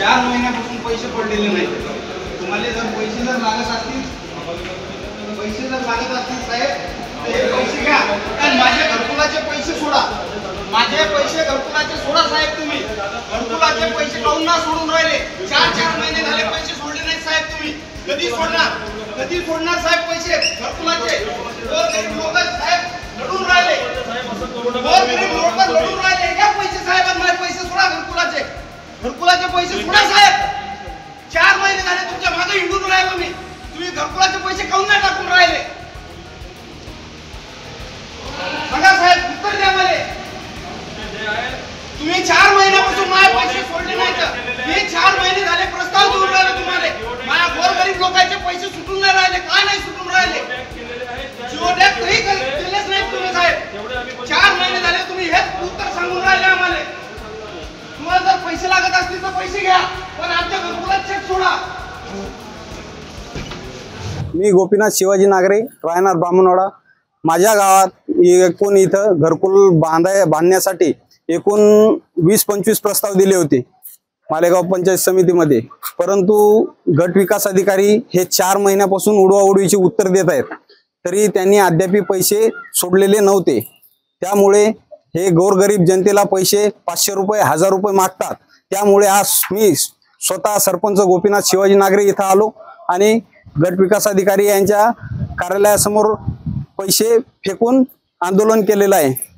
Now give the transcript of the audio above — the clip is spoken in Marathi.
4 महिन्यापासून पैसे पडलेले नाही। तुम्हाला जर पैसे लागत असतील साहेब तर हे पैसे घ्या आणि माझे घरकुलाचे पैसे सोडा। माझे पैसे घरकुलाचे सोडा साहेब। तुम्ही घरकुलाचे पैसे काऊन ना सोडून राहिले? 4 महिने झाले पैसे सोडले नाही साहेब। तुम्ही कधी सोडणार साहेब पैसे घरकुलाचे? गरीब लोक साहेब लढून राहिले, गरीब लोक लढून राहिले। घ्या पैसे साहेब, माझे पैसे सोडा। घरकुलाचे पैसे सोडा साहेब। 4 महिने झाले तुमच्या मागे हिंडून राहिलो मी। तुम्ही घरकुलाचे पैसे काऊन नाही टाकून राहिले? सांगा साहेब, उत्तर द्या मला। तुम्ही 4 महिन्यापासून माझे पैसे सोडले नाहीत। मी 4 महिने झाले प्रस्ताव देऊन राहिलो तुम्हाला। माझ्या गोरगरीब लोकांचे पैसे सुटून नाही राहिले। काय नाही सुटून राहिले? जिओडॅक तरी केलेच नाही तुम्ही साहेब। 4 महिने झाले तुम्ही हेच उत्तर सांगून राहिले आम्हाला। तुम्हाला जर पैसे लागत असतील तर पैसे घ्या, पण आमच्या घरकुलात चेक सोडा। मी गोपीनाथ शिवाजी नागरे, राहणार ब्राह्मणवाडा। माझ्या गावात एकूण इथं घरकुल बांधण्यासाठी एकूण 20-25 प्रस्ताव दिले होते मालेगाव पंचायत समितीमध्ये, परंतु गट विकास अधिकारी हे 4 महिन्यापासून उडवाउडवीची उत्तर देत आहेत, तरी त्यांनी अद्याप पैसे सोडलेले नव्हते। त्यामुळे हे गोरगरीब जनतेला पैसे 500 रुपये 1000 रुपये मागतात। त्यामुळे आज मी स्वतः सरपंच गोपीनाथ शिवाजी नागरे इथं आलो आणि गट विकास अधिकारी यांच्या कार्यालयासमोर पैसे फेकून आंदोलन केलेलं आहे।